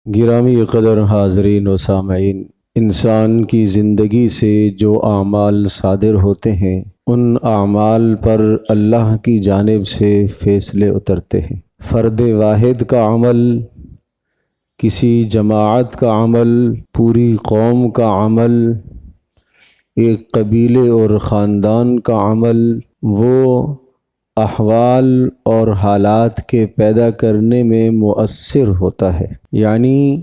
گرامی قدر حاضرین و سامعین، انسان کی زندگی سے جو اعمال صادر ہوتے ہیں ان اعمال پر اللہ کی جانب سے فیصلے اترتے ہیں۔ فرد واحد کا عمل، کسی جماعت کا عمل، پوری قوم کا عمل، ایک قبیلے اور خاندان کا عمل، وہ احوال اور حالات کے پیدا کرنے میں مؤثر ہوتا ہے۔ یعنی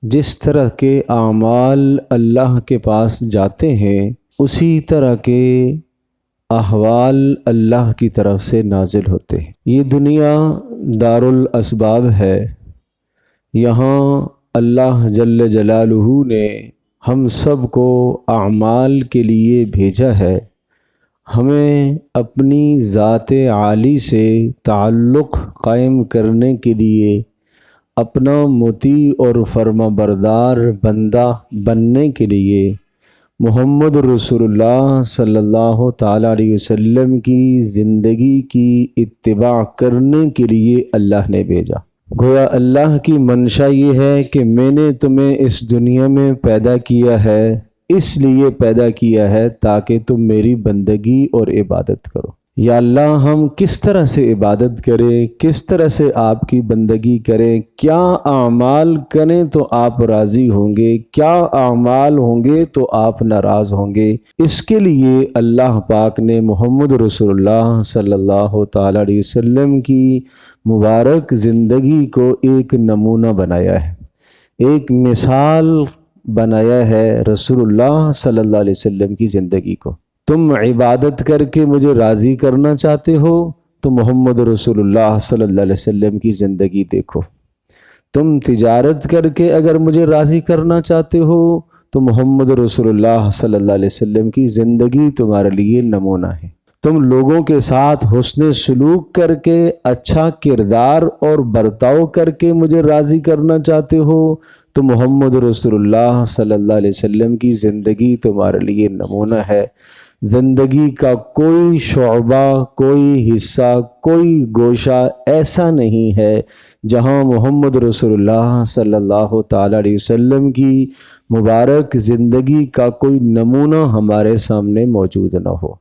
جس طرح کے اعمال اللہ کے پاس جاتے ہیں اسی طرح کے احوال اللہ کی طرف سے نازل ہوتے ہیں۔ یہ دنیا دار الاسباب ہے، یہاں اللہ جل جلالہ نے ہم سب کو اعمال کے لیے بھیجا ہے، ہمیں اپنی ذات عالی سے تعلق قائم کرنے کے لیے، اپنا مطیع اور فرما بردار بندہ بننے کے لیے محمد رسول اللہ صلی اللہ تعالیٰ علیہ وسلم کی زندگی کی اتباع کرنے کے لیے اللہ نے بھیجا۔ گویا اللہ کی منشا یہ ہے کہ میں نے تمہیں اس دنیا میں پیدا کیا ہے، اس لیے پیدا کیا ہے تاکہ تم میری بندگی اور عبادت کرو۔ یا اللہ، ہم کس طرح سے عبادت کریں، کس طرح سے آپ کی بندگی کریں، کیا اعمال کریں تو آپ راضی ہوں گے، کیا اعمال ہوں گے تو آپ ناراض ہوں گے، اس کے لیے اللہ پاک نے محمد رسول اللہ صلی اللہ تعالیٰ علیہ وسلم کی مبارک زندگی کو ایک نمونہ بنایا ہے، ایک مثال بنایا ہے رسول اللہ صلی اللہ علیہ وسلم کی زندگی کو۔ تم عبادت کر کے مجھے راضی کرنا چاہتے ہو تو محمد رسول اللہ صلی اللہ علیہ وسلم کی زندگی دیکھو۔ تم تجارت کر کے اگر مجھے راضی کرنا چاہتے ہو تو محمد رسول اللہ صلی اللہ علیہ وسلم کی زندگی تمہارے لیے نمونہ ہے۔ تم لوگوں کے ساتھ حسن سلوک کر کے، اچھا کردار اور برتاؤ کر کے مجھے راضی کرنا چاہتے ہو تو محمد رسول اللہ صلی اللہ علیہ وسلم کی زندگی تمہارے لیے نمونہ ہے۔ زندگی کا کوئی شعبہ، کوئی حصہ، کوئی گوشہ ایسا نہیں ہے جہاں محمد رسول اللہ صلی اللہ تعالیٰ علیہ وسلم کی مبارک زندگی کا کوئی نمونہ ہمارے سامنے موجود نہ ہو۔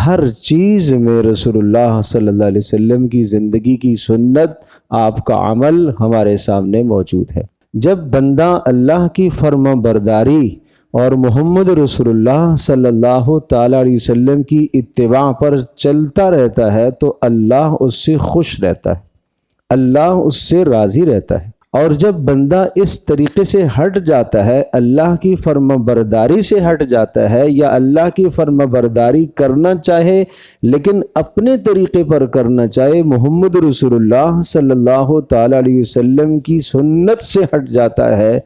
ہر چیز میں رسول اللہ صلی اللہ علیہ وسلم کی زندگی کی سنت، آپ کا عمل ہمارے سامنے موجود ہے۔ جب بندہ اللہ کی فرما برداری اور محمد رسول اللہ صلی اللہ تعالیٰ علیہ وسلم کی اتباع پر چلتا رہتا ہے تو اللہ اس سے خوش رہتا ہے، اللہ اس سے راضی رہتا ہے۔ اور جب بندہ اس طریقے سے ہٹ جاتا ہے، اللہ کی فرما برداری سے ہٹ جاتا ہے، یا اللہ کی فرما برداری کرنا چاہے لیکن اپنے طریقے پر کرنا چاہے، محمد رسول اللہ صلی اللہ تعالیٰ علیہ وسلم کی سنت سے ہٹ جاتا ہے،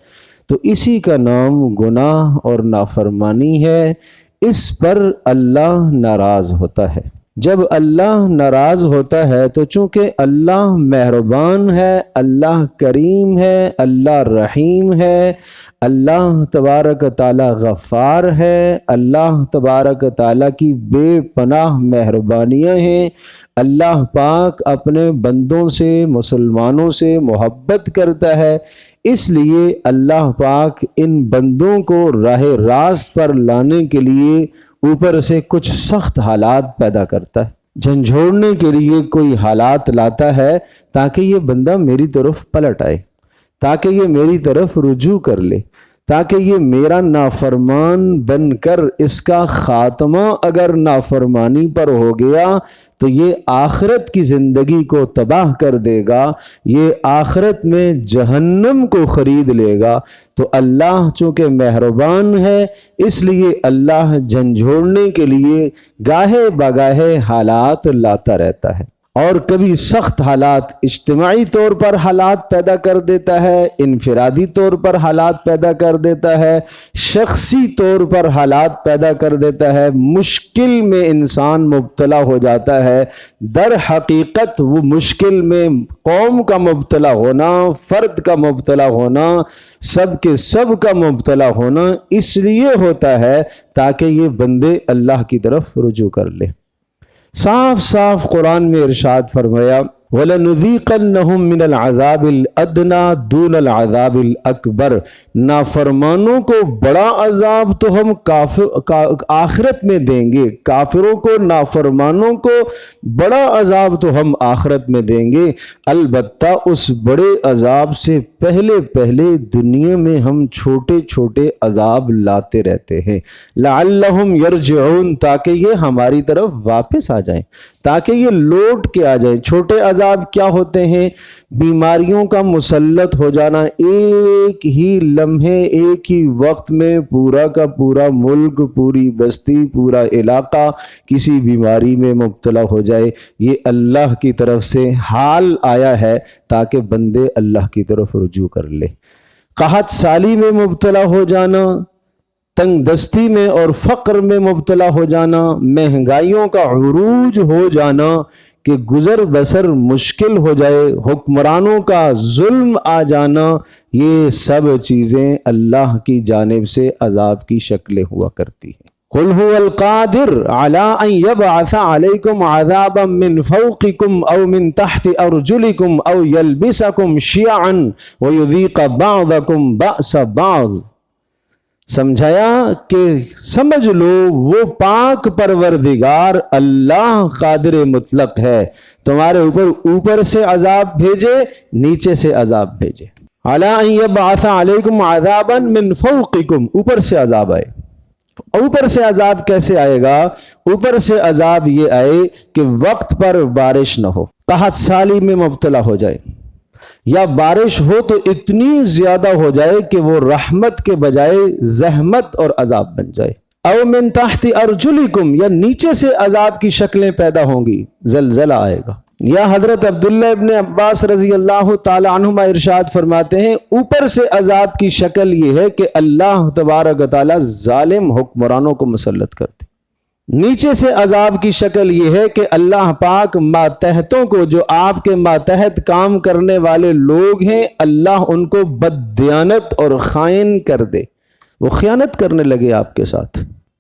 تو اسی کا نام گناہ اور نافرمانی ہے، اس پر اللہ ناراض ہوتا ہے۔ جب اللہ ناراض ہوتا ہے تو چونکہ اللہ مہربان ہے، اللہ کریم ہے، اللہ رحیم ہے، اللہ تبارک تعالیٰ غفار ہے، اللہ تبارک تعالیٰ کی بے پناہ مہربانیاں ہیں، اللہ پاک اپنے بندوں سے، مسلمانوں سے محبت کرتا ہے، اس لیے اللہ پاک ان بندوں کو راہ راست پر لانے کے لیے اوپر سے کچھ سخت حالات پیدا کرتا ہے، جھنجھوڑنے کے لیے کوئی حالات لاتا ہے تاکہ یہ بندہ میری طرف پلٹ آئے، تاکہ یہ میری طرف رجوع کر لے، تاکہ یہ میرا نافرمان بن کر اس کا خاتمہ اگر نافرمانی پر ہو گیا تو یہ آخرت کی زندگی کو تباہ کر دے گا، یہ آخرت میں جہنم کو خرید لے گا۔ تو اللہ چونکہ مہربان ہے اس لیے اللہ جھنجھوڑنے کے لیے گاہے بگاہے حالات لاتا رہتا ہے، اور کبھی سخت حالات اجتماعی طور پر حالات پیدا کر دیتا ہے، انفرادی طور پر حالات پیدا کر دیتا ہے، شخصی طور پر حالات پیدا کر دیتا ہے، مشکل میں انسان مبتلا ہو جاتا ہے۔ در حقیقت وہ مشکل میں قوم کا مبتلا ہونا، فرد کا مبتلا ہونا، سب کے سب کا مبتلا ہونا اس لیے ہوتا ہے تاکہ یہ بندے اللہ کی طرف رجوع کر لے۔ صاف صاف قرآن میں ارشاد فرمایا وَلَنُذِيقَنَّهُم مِّنَ الْعَذَابِ الْأَدْنَىٰ دُونَ الْعَذَابِ الْأَكْبَرِ، نافرمانوں کو بڑا عذاب تو ہم آخرت میں دیں گے، کافروں کو، نافرمانوں کو بڑا عذاب تو ہم آخرت میں دیں گے، البتہ اس بڑے عذاب سے پہلے پہلے دنیا میں ہم چھوٹے چھوٹے عذاب لاتے رہتے ہیں، لعلہم یرجعون، تاکہ یہ ہماری طرف واپس آ جائیں، تاکہ یہ لوٹ کے آ جائیں۔ چھوٹے عذاب کیا ہوتے ہیں؟ بیماریوں کا مسلط ہو جانا، ایک ہی لمحے، ایک ہی وقت میں پورا کا پورا ملک، پوری بستی، پورا علاقہ کسی بیماری میں مبتلا ہو جائے، یہ اللہ کی طرف سے حال آیا ہے تاکہ بندے اللہ کی طرف رجوع کر لے۔ قحط سالی میں مبتلا ہو جانا، تنگ دستی میں اور فقر میں مبتلا ہو جانا، مہنگائیوں کا عروج ہو جانا کہ گزر بسر مشکل ہو جائے، حکمرانوں کا ظلم آ جانا، یہ سب چیزیں اللہ کی جانب سے عذاب کی شکلیں ہوا کرتی ہیں۔ قُلْ هُوَ الْقَادِرُ عَلَىٰ أَن يَبْعَثَ عَلَيْكُمْ عَذَابًا مِّن فَوْقِكُمْ أَوْ مِن تَحْتِ أَرْجُلِكُمْ أَوْ يَلْبِسَكُمْ شِيَعًا وَيُذِيقَ بَعْضَكُمْ بَأْسَ بَعْضٍ، سمجھایا کہ سمجھ لو وہ پاک پروردگار اللہ قادر مطلق ہے، تمہارے اوپر سے عذاب بھیجے، نیچے سے عذاب بھیجے۔ عَلَىٰ أَن يَبْعَثَ عَلَيْكُمْ عَذَابًا مِّن فَوْقِكُمْ، اوپر سے عذاب آئے۔ اوپر سے عذاب کیسے آئے گا؟ اوپر سے عذاب یہ آئے کہ وقت پر بارش نہ ہو، قحط سالی میں مبتلا ہو جائے، یا بارش ہو تو اتنی زیادہ ہو جائے کہ وہ رحمت کے بجائے زحمت اور عذاب بن جائے۔ او من تحت ارجلکم، یا نیچے سے عذاب کی شکلیں پیدا ہوں گی، زلزلہ آئے گا۔ یا حضرت عبداللہ ابن عباس رضی اللہ تعالی عنہما ارشاد فرماتے ہیں، اوپر سے عذاب کی شکل یہ ہے کہ اللہ تبارک و تعالی ظالم حکمرانوں کو مسلط کرتے، نیچے سے عذاب کی شکل یہ ہے کہ اللہ پاک ماتحتوں کو، جو آپ کے ماتحت کام کرنے والے لوگ ہیں، اللہ ان کو بددیانت اور خائن کر دے، وہ خیانت کرنے لگے آپ کے ساتھ۔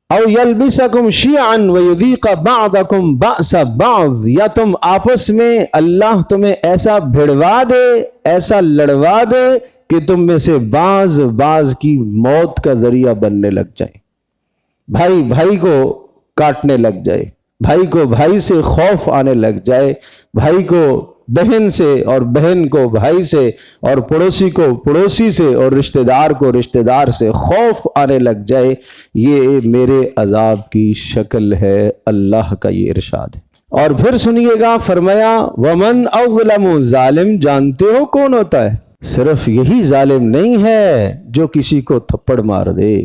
او یلبسکم شیعا ویذیق بعضکم بأس بعض، یا تم آپس میں اللہ تمہیں ایسا بھڑوا دے، ایسا لڑوا دے کہ تم میں سے بعض کی موت کا ذریعہ بننے لگ جائیں، بھائی بھائی کو کاٹنے لگ جائے، بھائی کو بھائی سے خوف آنے لگ جائے، بھائی کو بہن سے اور بہن کو بھائی سے اور پڑوسی کو پڑوسی سے اور رشتہ دار کو رشتہ دار سے خوف آنے لگ جائے، یہ میرے عذاب کی شکل ہے، اللہ کا یہ ارشاد ہے۔ اور پھر سنیے گا، فرمایا وَمَنْ أَظْلَمُ، ظالم جانتے ہو کون ہوتا ہے؟ صرف یہی ظالم نہیں ہے جو کسی کو تھپڑ مار دے،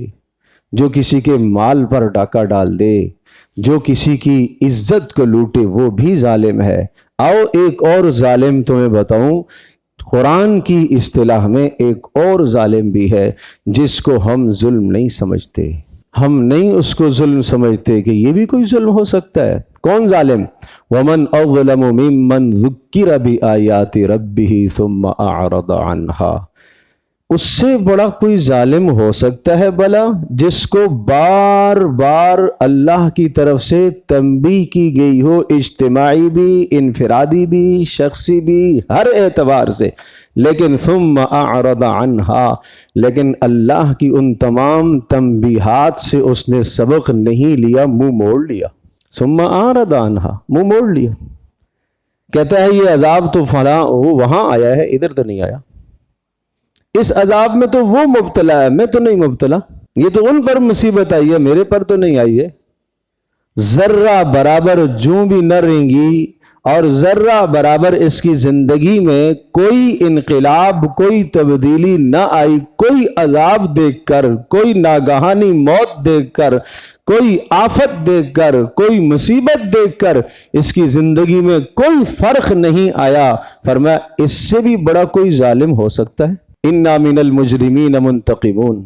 جو کسی کے مال پر ڈاکہ ڈال دے، جو کسی کی عزت کو لوٹے، وہ بھی ظالم ہے۔ آؤ ایک اور ظالم تمہیں بتاؤں، قرآن کی اصطلاح میں ایک اور ظالم بھی ہے جس کو ہم ظلم نہیں سمجھتے، ہم نہیں اس کو ظلم سمجھتے کہ یہ بھی کوئی ظلم ہو سکتا ہے۔ کون ظالم؟ وَمَنْ أَظْلَمُ مِمَّنْ ذُكِّرَ بِآيَاتِ رَبِّهِ ثُمَّ أَعْرَضَ عَنْهَا، اس سے بڑا کوئی ظالم ہو سکتا ہے بھلا جس کو بار بار اللہ کی طرف سے تنبیہ کی گئی ہو، اجتماعی بھی، انفرادی بھی، شخصی بھی، ہر اعتبار سے، لیکن ثم اعرض عنها، لیکن اللہ کی ان تمام تنبیہات سے اس نے سبق نہیں لیا، منہ موڑ لیا۔ ثم اعرض عنها، منہ موڑ لیا، کہتا ہے یہ عذاب تو فلاں وہاں آیا ہے، ادھر تو نہیں آیا، اس عذاب میں تو وہ مبتلا ہے، میں تو نہیں مبتلا، یہ تو ان پر مصیبت آئی ہے، میرے پر تو نہیں آئی ہے۔ ذرہ برابر جوں بھی نہ رینگی اور ذرہ برابر اس کی زندگی میں کوئی انقلاب، کوئی تبدیلی نہ آئی، کوئی عذاب دیکھ کر، کوئی ناگہانی موت دیکھ کر، کوئی آفت دیکھ کر، کوئی مصیبت دیکھ کر اس کی زندگی میں کوئی فرق نہیں آیا۔ فرمایا اس سے بھی بڑا کوئی ظالم ہو سکتا ہے؟ اِنَّا مِنَ الْمُجْرِمِينَ مُنْتَقِمُونَ،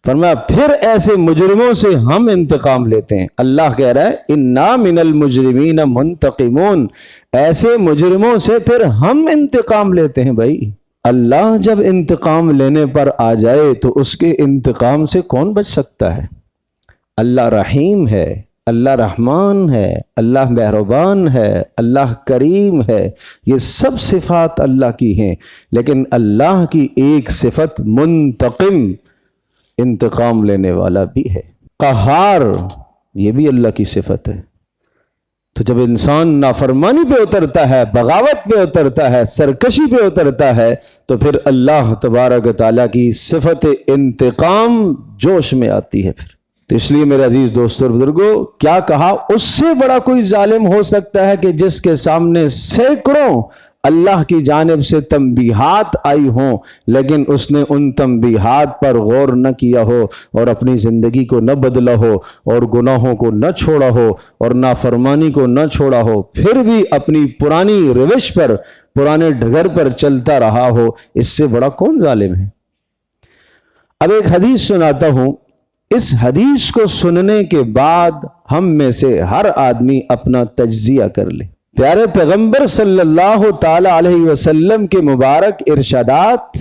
فرمایا پھر ایسے مجرموں سے ہم انتقام لیتے ہیں۔ اللہ کہہ رہا ہے اِنَّا مِنَ الْمُجْرِمِينَ مُنْتَقِمُونَ، ایسے مجرموں سے پھر ہم انتقام لیتے ہیں۔ بھائی اللہ جب انتقام لینے پر آ جائے تو اس کے انتقام سے کون بچ سکتا ہے؟ اللہ رحیم ہے، اللہ رحمان ہے، اللہ مہربان ہے، اللہ کریم ہے، یہ سب صفات اللہ کی ہیں، لیکن اللہ کی ایک صفت منتقم، انتقام لینے والا بھی ہے، قہار، یہ بھی اللہ کی صفت ہے۔ تو جب انسان نافرمانی پہ اترتا ہے، بغاوت پہ اترتا ہے، سرکشی پہ اترتا ہے، تو پھر اللہ تبارک و تعالیٰ کی صفت انتقام جوش میں آتی ہے پھر۔ تو اس لیے میرے عزیز دوستوں اور بزرگوں، کیا کہا، اس سے بڑا کوئی ظالم ہو سکتا ہے کہ جس کے سامنے سینکڑوں اللہ کی جانب سے تنبیہات آئی ہوں، لیکن اس نے ان تنبیہات پر غور نہ کیا ہو اور اپنی زندگی کو نہ بدلا ہو اور گناہوں کو نہ چھوڑا ہو اور نافرمانی کو نہ چھوڑا ہو، پھر بھی اپنی پرانی روش پر، پرانے ڈگر پر چلتا رہا ہو، اس سے بڑا کون ظالم ہے؟ اب ایک حدیث سناتا ہوں، اس حدیث کو سننے کے بعد ہم میں سے ہر آدمی اپنا تجزیہ کر لے۔ پیارے پیغمبر صلی اللہ تعالی علیہ وسلم کے مبارک ارشادات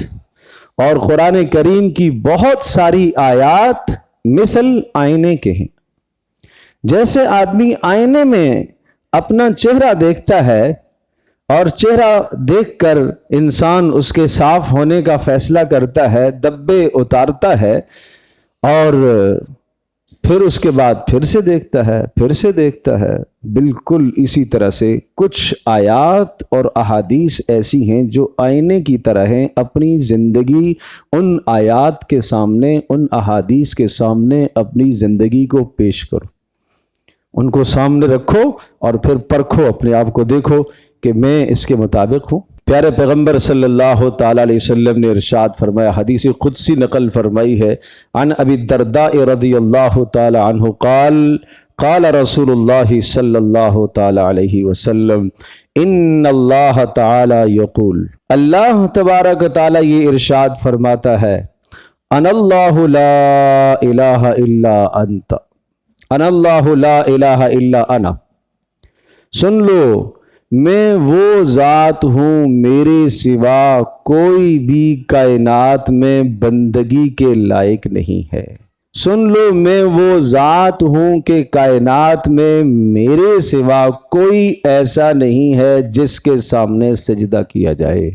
اور قرآن کریم کی بہت ساری آیات مثل آئینے کے ہیں۔ جیسے آدمی آئینے میں اپنا چہرہ دیکھتا ہے اور چہرہ دیکھ کر انسان اس کے صاف ہونے کا فیصلہ کرتا ہے، دبے اتارتا ہے، اور پھر اس کے بعد پھر سے دیکھتا ہے، پھر سے دیکھتا ہے، بالکل اسی طرح سے کچھ آیات اور احادیث ایسی ہیں جو آئینے کی طرح ہیں۔ اپنی زندگی ان آیات کے سامنے، ان احادیث کے سامنے اپنی زندگی کو پیش کرو، ان کو سامنے رکھو اور پھر پرکھو، اپنے آپ کو دیکھو کہ میں اس کے مطابق ہوں۔ پیارے پیغمبر صلی اللہ تعالی علیہ وسلم نے ارشاد فرمایا، حدیث قدسی نقل فرمائی ہے، عن ابی الدرداء رضی اللہ تعالی عنہ قال قال رسول اللہ صلی اللہ تعالی علیہ وسلم ان اللہ تعالی یقول، اللہ تبارک تعالی یہ ارشاد فرماتا ہے، انا اللہ لا الہ الا انت، انا اللہ لا الہ الا انا، سن لو، میں وہ ذات ہوں میرے سوا کوئی بھی کائنات میں بندگی کے لائق نہیں ہے۔ سن لو، میں وہ ذات ہوں کہ کائنات میں میرے سوا کوئی ایسا نہیں ہے جس کے سامنے سجدہ کیا جائے۔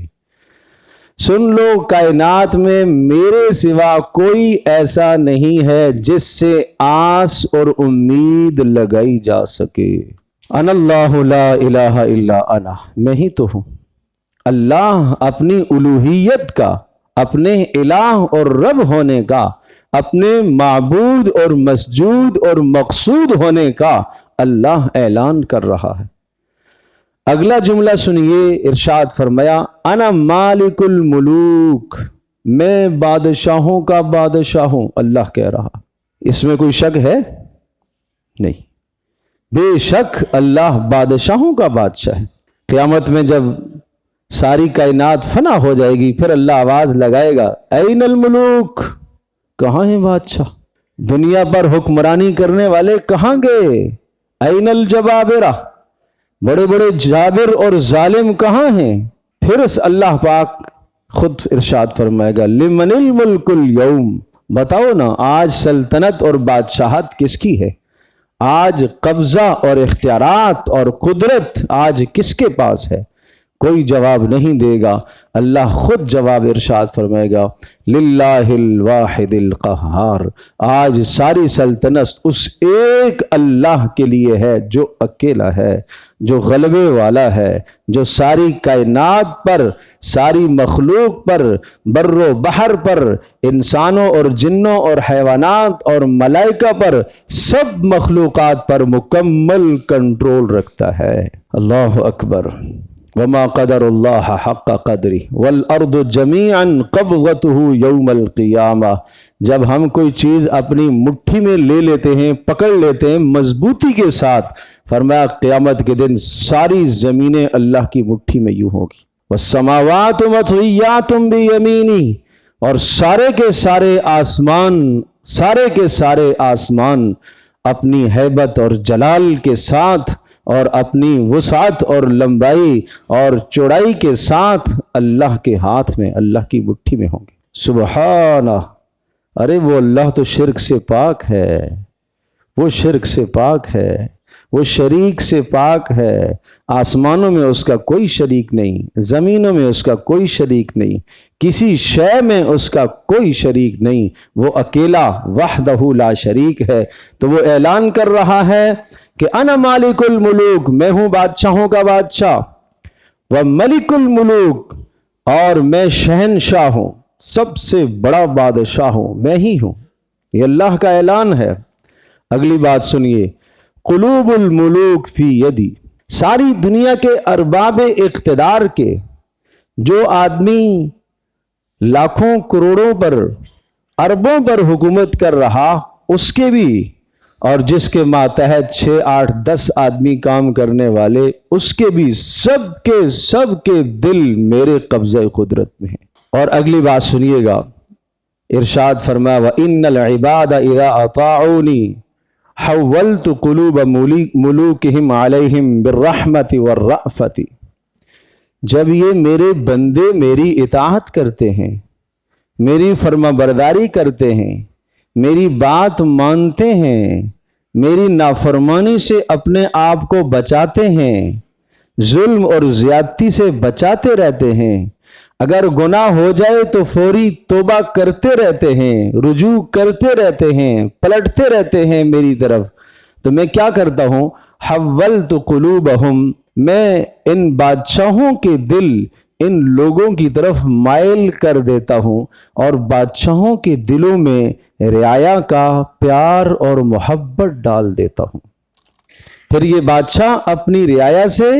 سن لو، کائنات میں میرے سوا کوئی ایسا نہیں ہے جس سے آس اور امید لگائی جا سکے۔ انا اللہ لا الہ الا انا، میں ہی تو ہوں۔ اللہ اپنی الوہیت کا، اپنے الہ اور رب ہونے کا، اپنے معبود اور مسجود اور مقصود ہونے کا اللہ اعلان کر رہا ہے۔ اگلا جملہ سنیے، ارشاد فرمایا، انا مالک الملوک، میں بادشاہوں کا بادشاہ ہوں، اللہ کہہ رہا۔ اس میں کوئی شک ہے؟ نہیں، بے شک اللہ بادشاہوں کا بادشاہ ہے۔ قیامت میں جب ساری کائنات فنا ہو جائے گی، پھر اللہ آواز لگائے گا، این الملوک، کہاں ہیں بادشاہ؟ دنیا پر حکمرانی کرنے والے کہاں گئے؟ این الجبابرہ، بڑے بڑے جابر اور ظالم کہاں ہیں؟ پھر اللہ پاک خود ارشاد فرمائے گا، لمن الملک اليوم، بتاؤ نا آج سلطنت اور بادشاہت کس کی ہے؟ آج قبضہ اور اختیارات اور قدرت آج کس کے پاس ہے؟ کوئی جواب نہیں دے گا، اللہ خود جواب ارشاد فرمائے گا، للہ الواحد القہار، آج ساری سلطنت اس ایک اللہ کے لیے ہے جو اکیلا ہے، جو غلبے والا ہے، جو ساری کائنات پر، ساری مخلوق پر، بر و بحر پر، انسانوں اور جنوں اور حیوانات اور ملائکہ پر، سب مخلوقات پر مکمل کنٹرول رکھتا ہے۔ اللہ اکبر۔ وما قدر اللہ حق قدری والارض جمیعا قبضته یوم القیامہ، جب ہم کوئی چیز اپنی مٹھی میں لے لیتے ہیں، پکڑ لیتے ہیں مضبوطی کے ساتھ، فرمایا قیامت کے دن ساری زمینیں اللہ کی مٹھی میں یوں ہوگی۔ والسماوات مطویات بیمینی، اور سارے کے سارے آسمان اپنی ہیبت اور جلال کے ساتھ اور اپنی وسعت اور لمبائی اور چوڑائی کے ساتھ اللہ کے ہاتھ میں، اللہ کی مٹھی میں ہوں گے۔ سبحانہ، ارے وہ اللہ تو شرک سے پاک ہے، وہ شرک سے پاک ہے، وہ شریک سے پاک ہے۔ آسمانوں میں اس کا کوئی شریک نہیں، زمینوں میں اس کا کوئی شریک نہیں، کسی شے میں اس کا کوئی شریک نہیں، وہ اکیلا وحدہ لا شریک ہے۔ تو وہ اعلان کر رہا ہے کہ انا مالک الملوک، میں ہوں بادشاہوں کا بادشاہ، و ملک الملوک، اور میں شہنشاہ ہوں، سب سے بڑا بادشاہ ہوں، میں ہی ہوں۔ یہ اللہ کا اعلان ہے۔ اگلی بات سنیے، قلوب الملوک فی یدی، ساری دنیا کے ارباب اقتدار کے، جو آدمی لاکھوں کروڑوں پر اربوں پر حکومت کر رہا اس کے بھی، اور جس کے ماتحت 6 8 10 آدمی کام کرنے والے اس کے بھی، سب کے دل میرے قبضہ قدرت میں ہیں۔ اور اگلی بات سنیے گا، ارشاد فرمایا وَإِنَّ الْعِبَادَ إِذَا أَطَاعُونِي حَوَّلْتُ قُلُوبَ مُلُوكِهِمْ عَلَيْهِمْ بِالرَّحْمَةِ وَالرَّأْفَةِ، جب یہ میرے بندے میری اطاعت کرتے ہیں، میری فرما برداری کرتے ہیں، میری بات مانتے ہیں، میری نافرمانی سے اپنے آپ کو بچاتے ہیں، ظلم اور زیادتی سے بچاتے رہتے ہیں، اگر گناہ ہو جائے تو فوری توبہ کرتے رہتے ہیں، رجوع کرتے رہتے ہیں، پلٹتے رہتے ہیں میری طرف، تو میں کیا کرتا ہوں، حولت قلوبہم، میں ان بادشاہوں کے دل ان لوگوں کی طرف مائل کر دیتا ہوں، اور بادشاہوں کے دلوں میں رعایا کا پیار اور محبت ڈال دیتا ہوں۔ پھر یہ بادشاہ اپنی رعایا سے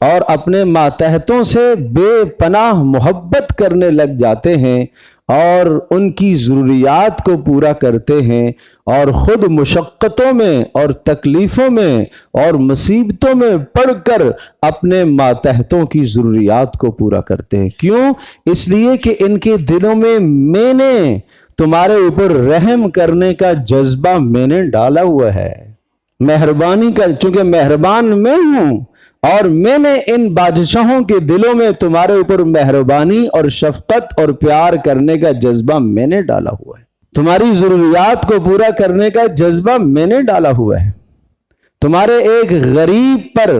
اور اپنے ماتحتوں سے بے پناہ محبت کرنے لگ جاتے ہیں، اور ان کی ضروریات کو پورا کرتے ہیں، اور خود مشقتوں میں اور تکلیفوں میں اور مصیبتوں میں پڑ کر اپنے ماتحتوں کی ضروریات کو پورا کرتے ہیں۔ کیوں؟ اس لیے کہ ان کے دلوں میں نے تمہارے اوپر رحم کرنے کا جذبہ میں نے ڈالا ہوا ہے، مہربانی کا، چونکہ مہربان میں ہوں، اور میں نے ان بادشاہوں کے دلوں میں تمہارے اوپر مہربانی اور شفقت اور پیار کرنے کا جذبہ میں نے ڈالا ہوا ہے، تمہاری ضروریات کو پورا کرنے کا جذبہ میں نے ڈالا ہوا ہے، تمہارے ایک غریب پر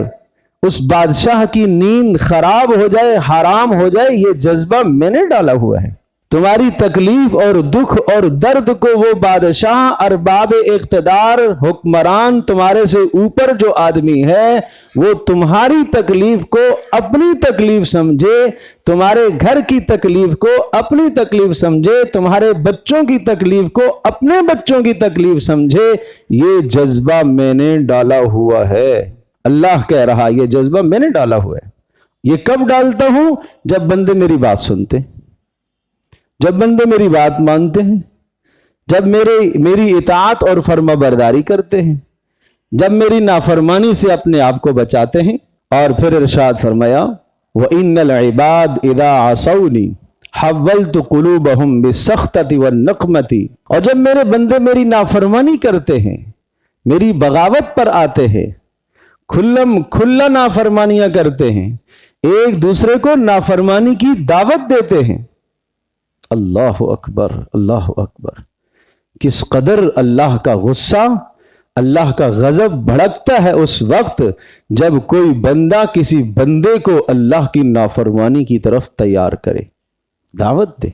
اس بادشاہ کی نیند خراب ہو جائے، حرام ہو جائے، یہ جذبہ میں نے ڈالا ہوا ہے، تمہاری تکلیف اور دکھ اور درد کو وہ بادشاہ، ارباب اقتدار، حکمران، تمہارے سے اوپر جو آدمی ہے، وہ تمہاری تکلیف کو اپنی تکلیف سمجھے، تمہارے گھر کی تکلیف کو اپنی تکلیف سمجھے، تمہارے بچوں کی تکلیف کو اپنے بچوں کی تکلیف سمجھے، یہ جذبہ میں نے ڈالا ہوا ہے۔ اللہ کہہ رہا یہ جذبہ میں نے ڈالا ہوا ہے۔ یہ کب ڈالتا ہوں؟ جب بندے میری بات سنتے، جب بندے میری بات مانتے ہیں، جب میری اطاعت اور فرما برداری کرتے ہیں، جب میری نافرمانی سے اپنے آپ کو بچاتے ہیں۔ اور پھر ارشاد فرمایا وَإِنَّ الْعِبَادِ إِذَا عَصَوْنِي حَوَّلْتُ قُلُوبَهُمْ بِالسَّخْطَةِ وَالنَّقْمَةِ، اور جب میرے بندے میری نافرمانی کرتے ہیں، میری بغاوت پر آتے ہیں، کھلا نافرمانیاں کرتے ہیں، ایک دوسرے کو نافرمانی کی دعوت دیتے ہیں، اللہ اکبر، اللہ اکبر، کس قدر اللہ کا غصہ، اللہ کا غضب بھڑکتا ہے اس وقت جب کوئی بندہ کسی بندے کو اللہ کی نافرمانی کی طرف تیار کرے، دعوت دے۔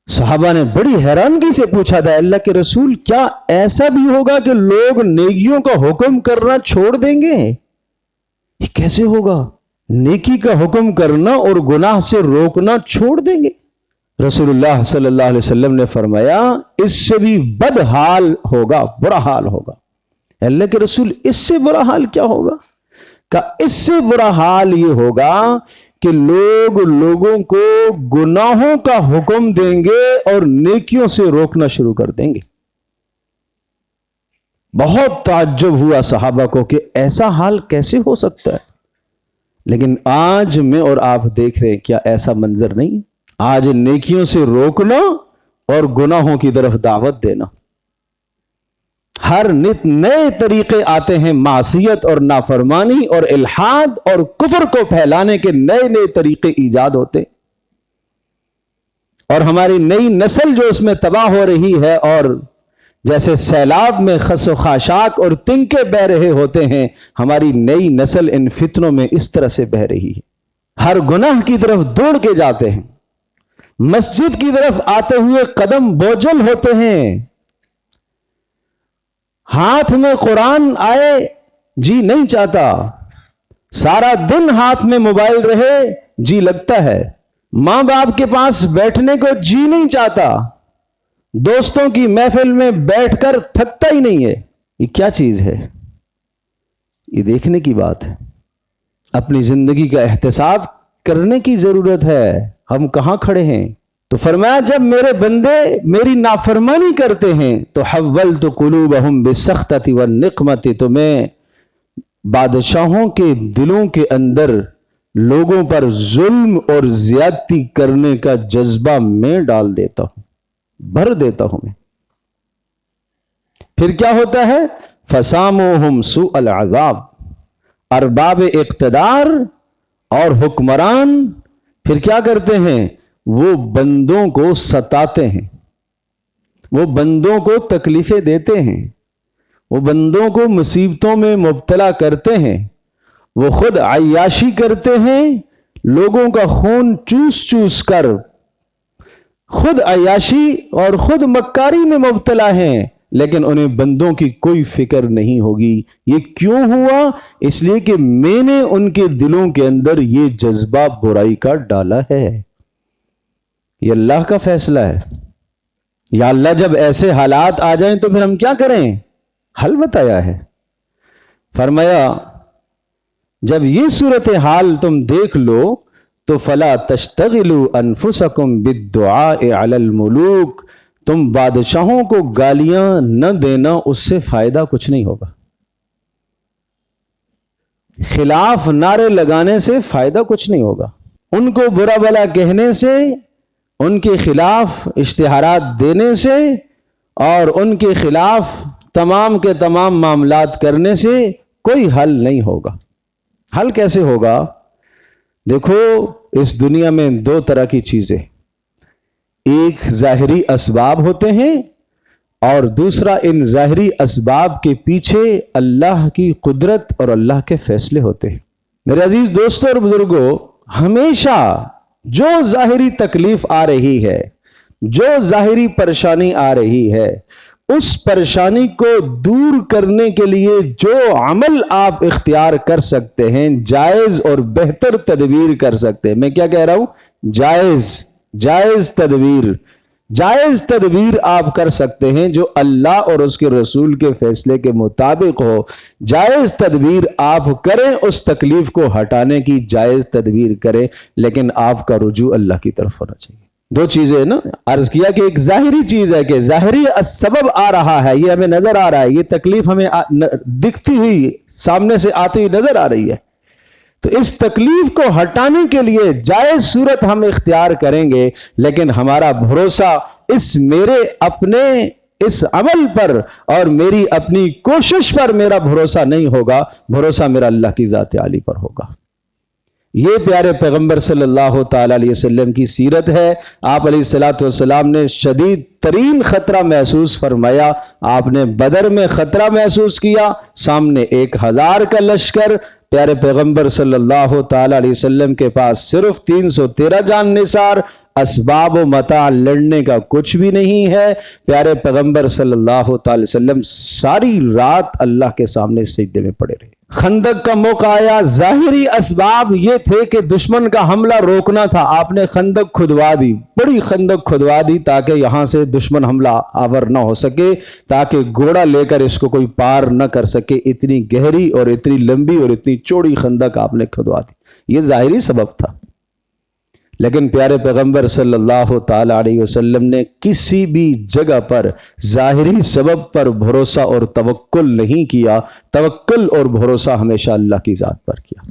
صحابہ نے بڑی حیرانگی سے پوچھا تھا اللہ کے رسول، کیا ایسا بھی ہوگا کہ لوگ نیکیوں کا حکم کرنا چھوڑ دیں گے؟ یہ کیسے ہوگا؟ نیکی کا حکم کرنا اور گناہ سے روکنا چھوڑ دیں گے؟ رسول اللہ صلی اللہ علیہ وسلم نے فرمایا اس سے بھی بد حال ہوگا، برا حال ہوگا۔ اللہ کے رسول اس سے برا حال کیا ہوگا؟ کہ اس سے برا حال یہ ہوگا کہ لوگ لوگوں کو گناہوں کا حکم دیں گے اور نیکیوں سے روکنا شروع کر دیں گے۔ بہت تعجب ہوا صحابہ کو کہ ایسا حال کیسے ہو سکتا ہے، لیکن آج میں اور آپ دیکھ رہے ہیں کیا ایسا منظر نہیں؟ آج نیکیوں سے روکنا اور گناہوں کی طرف دعوت دینا، ہر نت نئے طریقے آتے ہیں، معصیت اور نافرمانی اور الحاد اور کفر کو پھیلانے کے نئے نئے طریقے ایجاد ہوتے، اور ہماری نئی نسل جو اس میں تباہ ہو رہی ہے اور جیسے سیلاب میں خس و خاشاک اور تنکے بہ رہے ہوتے ہیں، ہماری نئی نسل ان فتنوں میں اس طرح سے بہ رہی ہے۔ ہر گناہ کی طرف دوڑ کے جاتے ہیں، مسجد کی طرف آتے ہوئے قدم بوجھل ہوتے ہیں، ہاتھ میں قرآن آئے جی نہیں چاہتا، سارا دن ہاتھ میں موبائل رہے جی لگتا ہے، ماں باپ کے پاس بیٹھنے کو جی نہیں چاہتا، دوستوں کی محفل میں بیٹھ کر تھکتا ہی نہیں ہے۔ یہ کیا چیز ہے؟ یہ دیکھنے کی بات ہے، اپنی زندگی کا احتساب کرنے کی ضرورت ہے، ہم کہاں کھڑے ہیں؟ تو فرمایا جب میرے بندے میری نافرمانی کرتے ہیں تو حولت قلوبہم بالسخطۃ والنقمۃ، تو میں بادشاہوں کے دلوں کے اندر لوگوں پر ظلم اور زیادتی کرنے کا جذبہ میں ڈال دیتا ہوں، بھر دیتا ہوں میں۔ پھر کیا ہوتا ہے؟ فساموہم سوء العذاب، ارباب اقتدار اور حکمران پھر کیا کرتے ہیں؟ وہ بندوں کو ستاتے ہیں، وہ بندوں کو تکلیفیں دیتے ہیں، وہ بندوں کو مصیبتوں میں مبتلا کرتے ہیں، وہ خود عیاشی کرتے ہیں، لوگوں کا خون چوس چوس کر خود عیاشی اور خود مکاری میں مبتلا ہیں، لیکن انہیں بندوں کی کوئی فکر نہیں ہوگی۔ یہ کیوں ہوا؟ اس لیے کہ میں نے ان کے دلوں کے اندر یہ جذبہ برائی کا ڈالا ہے۔ یہ اللہ کا فیصلہ ہے۔ یا اللہ جب ایسے حالات آ جائیں تو پھر ہم کیا کریں؟ حل بتایا ہے، فرمایا جب یہ صورتحال تم دیکھ لو تو فلا تشتغلوا انفسکم بالدعاء علی الملوک، تم بادشاہوں کو گالیاں نہ دینا، اس سے فائدہ کچھ نہیں ہوگا، خلاف نعرے لگانے سے فائدہ کچھ نہیں ہوگا، ان کو برا بھلا کہنے سے، ان کے خلاف اشتہارات دینے سے اور ان کے خلاف تمام کے تمام معاملات کرنے سے کوئی حل نہیں ہوگا۔ حل کیسے ہوگا؟ دیکھو اس دنیا میں دو طرح کی چیزیں، ایک ظاہری اسباب ہوتے ہیں اور دوسرا ان ظاہری اسباب کے پیچھے اللہ کی قدرت اور اللہ کے فیصلے ہوتے ہیں۔ میرے عزیز دوستوں اور بزرگوں، ہمیشہ جو ظاہری تکلیف آ رہی ہے، جو ظاہری پریشانی آ رہی ہے، اس پریشانی کو دور کرنے کے لیے جو عمل آپ اختیار کر سکتے ہیں، جائز اور بہتر تدبیر کر سکتے ہیں۔ میں کیا کہہ رہا ہوں؟ جائز تدبیر آپ کر سکتے ہیں جو اللہ اور اس کے رسول کے فیصلے کے مطابق ہو۔ جائز تدبیر آپ کریں، اس تکلیف کو ہٹانے کی جائز تدبیر کریں، لیکن آپ کا رجوع اللہ کی طرف ہونا چاہیے۔ دو چیزیں نا عرض کیا کہ ایک ظاہری چیز ہے کہ ظاہری سبب آ رہا ہے، یہ ہمیں نظر آ رہا ہے، یہ تکلیف ہمیں دکھتی ہوئی سامنے سے آتی ہوئی نظر آ رہی ہے، تو اس تکلیف کو ہٹانے کے لیے جائز صورت ہم اختیار کریں گے، لیکن ہمارا بھروسہ اس میرے اپنے اس عمل پر اور میری اپنی کوشش پر میرا بھروسہ نہیں ہوگا، بھروسہ میرا اللہ کی ذات عالی پر ہوگا۔ یہ پیارے پیغمبر صلی اللہ تعالی علیہ وسلم کی سیرت ہے۔ آپ علیہ الصلوۃ والسلام نے شدید ترین خطرہ محسوس فرمایا، آپ نے بدر میں خطرہ محسوس کیا، سامنے 1000 کا لشکر، پیارے پیغمبر صلی اللہ تعالی علیہ وسلم کے پاس صرف 313 جان نثار، اسباب و متاع لڑنے کا کچھ بھی نہیں ہے۔ پیارے پیغمبر صلی اللہ تعالی وسلم ساری رات اللہ کے سامنے سجدے میں پڑے رہے۔ خندق کا موقع آیا، ظاہری اسباب یہ تھے کہ دشمن کا حملہ روکنا تھا، آپ نے خندق کھدوا دی، بڑی خندق کھدوا دی تاکہ یہاں سے دشمن حملہ آور نہ ہو سکے، تاکہ گھوڑا لے کر اس کو کوئی پار نہ کر سکے، اتنی گہری اور اتنی لمبی اور اتنی چوڑی خندق آپ نے کھدوا دی۔ یہ ظاہری سبب تھا، لیکن پیارے پیغمبر صلی اللہ تعالی علیہ وسلم نے کسی بھی جگہ پر ظاہری سبب پر بھروسہ اور توکل نہیں کیا، توکل اور بھروسہ ہمیشہ اللہ کی ذات پر کیا۔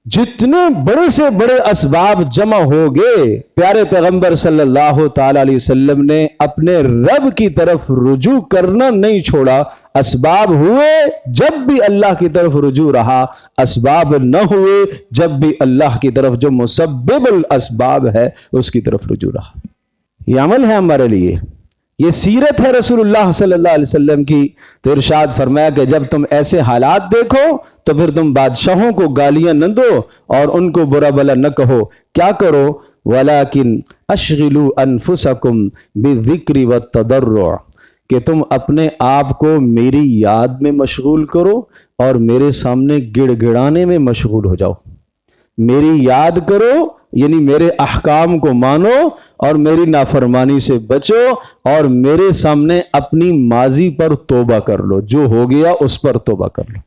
جتنے بڑے سے بڑے اسباب جمع ہو گئے، پیارے پیغمبر صلی اللہ تعالی علیہ وسلم نے اپنے رب کی طرف رجوع کرنا نہیں چھوڑا۔ اسباب ہوئے جب بھی اللہ کی طرف رجوع رہا، اسباب نہ ہوئے جب بھی اللہ کی طرف جو مسبب الاسباب ہے اس کی طرف رجوع رہا۔ یہ عمل ہے ہمارے لیے۔ یہ سیرت ہے رسول اللہ صلی اللہ علیہ وسلم کی۔ تو ارشاد فرمایا کہ جب تم ایسے حالات دیکھو تو پھر تم بادشاہوں کو گالیاں نہ دو اور ان کو برا بلا نہ کہو، کیا کرو؟ وَلَكِنْ أَشْغِلُوا أَنفُسَكُمْ بِالذِّكْرِ وَالتَّضَرُّعِ، کہ تم اپنے آپ کو میری یاد میں مشغول کرو اور میرے سامنے گڑ گڑانے میں مشغول ہو جاؤ۔ میری یاد کرو یعنی میرے احکام کو مانو اور میری نافرمانی سے بچو اور میرے سامنے اپنی ماضی پر توبہ کر لو، جو ہو گیا اس پر توبہ کر لو۔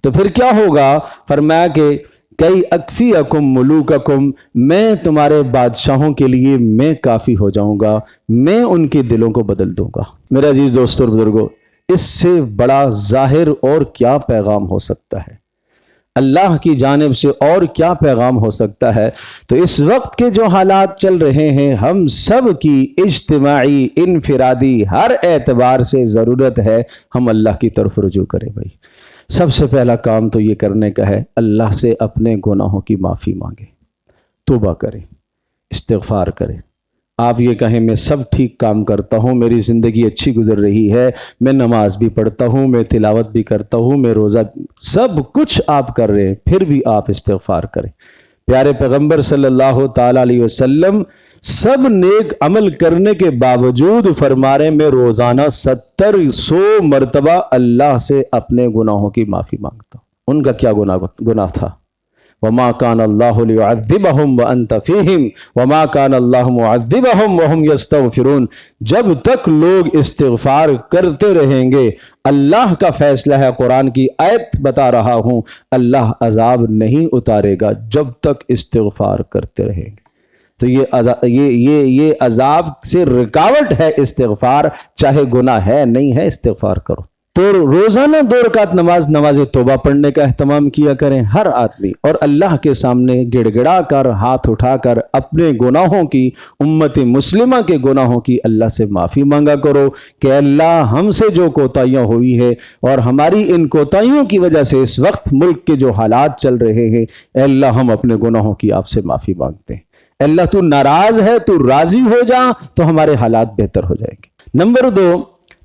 تو پھر کیا ہوگا؟ فرمایا کہ کئی اکفیکم ملوککم، میں تمہارے بادشاہوں کے لیے میں کافی ہو جاؤں گا، میں ان کے دلوں کو بدل دوں گا۔ میرے عزیز دوستو اور بزرگو، اس سے بڑا ظاہر اور کیا پیغام ہو سکتا ہے؟ اللہ کی جانب سے اور کیا پیغام ہو سکتا ہے؟ تو اس وقت کے جو حالات چل رہے ہیں، ہم سب کی اجتماعی انفرادی ہر اعتبار سے ضرورت ہے ہم اللہ کی طرف رجوع کریں۔ بھائی سب سے پہلا کام تو یہ کرنے کا ہے اللہ سے اپنے گناہوں کی معافی مانگے، توبہ کریں، استغفار کریں۔ آپ یہ کہیں میں سب ٹھیک کام کرتا ہوں، میری زندگی اچھی گزر رہی ہے، میں نماز بھی پڑھتا ہوں، میں تلاوت بھی کرتا ہوں، میں روزہ، سب کچھ آپ کر رہے ہیں، پھر بھی آپ استغفار کریں۔ پیارے پیغمبر صلی اللہ تعالی علیہ وسلم سب نیک عمل کرنے کے باوجود فرما رہے میں روزانہ 100 مرتبہ اللہ سے اپنے گناہوں کی معافی مانگتا ہوں۔ ان کا کیا گناہ تھا؟ وما كان الله ليعذبهم وانت فيهم وما كان الله معذبهم وهم يستغفرون۔ جب تک لوگ استغفار کرتے رہیں گے، اللہ کا فیصلہ ہے، قرآن کی آیت بتا رہا ہوں، اللہ عذاب نہیں اتارے گا جب تک استغفار کرتے رہیں گے۔ تو یہ عذاب سے رکاوٹ ہے استغفار، چاہے گناہ ہے نہیں ہے، استغفار کرو۔ تو روزانہ 2 رکعت نماز توبہ پڑھنے کا اہتمام کیا کریں ہر آدمی، اور اللہ کے سامنے گڑ گڑا کر، ہاتھ اٹھا کر اپنے گناہوں کی، امت مسلمہ کے گناہوں کی اللہ سے معافی مانگا کرو کہ اللہ ہم سے جو کوتاہیاں ہوئی ہے اور ہماری ان کوتاہیوں کی وجہ سے اس وقت ملک کے جو حالات چل رہے ہیں، اے اللہ ہم اپنے گناہوں کی آپ سے معافی مانگتے ہیں۔ اے اللہ تو ناراض ہے، تو راضی ہو جا تو ہمارے حالات بہتر ہو جائیں گے۔ نمبر 2،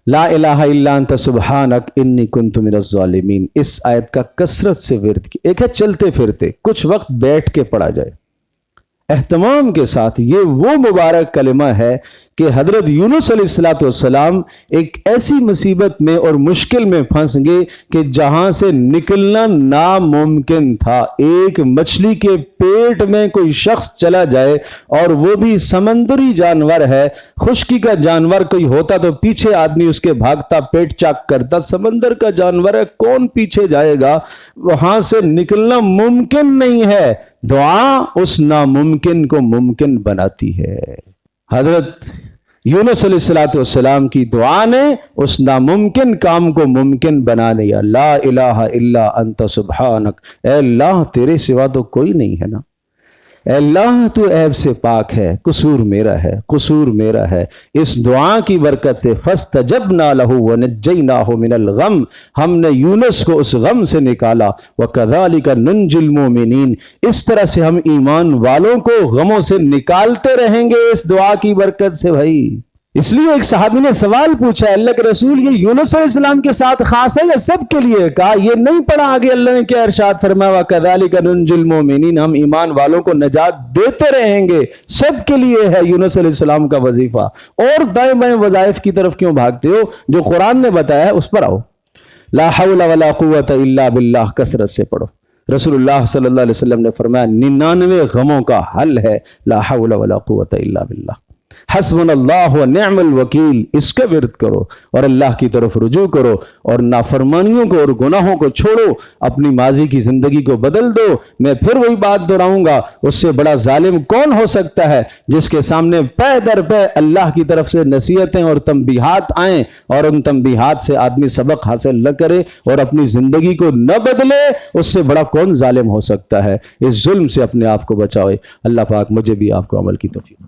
لا الہ الا انت سبحانک انی کنت من الظالمین۔ اس آیت کا کثرت سے ورد کی، ایک ہے چلتے پھرتے، کچھ وقت بیٹھ کے پڑھا جائے اہتمام کے ساتھ۔ یہ وہ مبارک کلمہ ہے کہ حضرت یونس علیہ السلام ایک ایسی مصیبت میں اور مشکل میں پھنس گئے کہ جہاں سے نکلنا ناممکن تھا۔ ایک مچھلی کے پیٹ میں کوئی شخص چلا جائے، اور وہ بھی سمندری جانور ہے، خشکی کا جانور کوئی ہوتا تو پیچھے آدمی اس کے بھاگتا، پیٹ چاک کرتا، سمندر کا جانور ہے، کون پیچھے جائے گا؟ وہاں سے نکلنا ممکن نہیں ہے۔ دعا اس ناممکن کو ممکن بناتی ہے۔ حضرت یونس علیہ السلام کی دعا نے اس ناممکن کام کو ممکن بنا دیا۔ لا الہ الا انت سبحانک، اے اللہ تیرے سوا تو کوئی نہیں ہے نا، اے اللہ تو عیب سے پاک ہے، قصور میرا ہے، قصور میرا ہے۔ اس دعا کی برکت سے فاستجبنا لہ ونجیناہ من الغم، ہم نے یونس کو اس غم سے نکالا۔ وکذالک ننجی المؤمنین، اس طرح سے ہم ایمان والوں کو غموں سے نکالتے رہیں گے اس دعا کی برکت سے۔ بھائی اس لیے ایک صحابی نے سوال پوچھا، اللہ کے رسول یہ یونس علیہ السلام کے ساتھ خاص ہے یا سب کے لیے؟ کہا یہ نہیں پڑھا آگے اللہ نے کیا ارشاد فرمایا، وَكَذَلِكَ نُنْجِي الْمُؤْمِنِينَ، ہم ایمان والوں کو نجات دیتے رہیں گے۔ سب کے لیے ہے یونس علیہ السلام کا وظیفہ۔ اور دائیں بائیں وظائف کی طرف کیوں بھاگتے ہو؟ جو قرآن نے بتایا ہے اس پر آؤ۔ لا حول ولا قوت الا باللہ کثرت سے پڑھو۔ رسول اللہ صلی اللہ علیہ وسلم نے فرمایا 99 غموں کا حل ہے لا حول ولا قوت الا باللہ۔ حسبنا اللہ و نعم الوکیل، اس کا ورد کرو اور اللہ کی طرف رجوع کرو، اور نافرمانیوں کو اور گناہوں کو چھوڑو، اپنی ماضی کی زندگی کو بدل دو۔ میں پھر وہی بات دہراؤں گا، اس سے بڑا ظالم کون ہو سکتا ہے جس کے سامنے پے در پے اللہ کی طرف سے نصیحتیں اور تنبیہات آئیں اور ان تنبیہات سے آدمی سبق حاصل نہ کرے اور اپنی زندگی کو نہ بدلے؟ اس سے بڑا کون ظالم ہو سکتا ہے؟ اس ظلم سے اپنے آپ کو بچاؤ۔ اللہ پاک مجھے بھی آپ کو عمل کی توفیق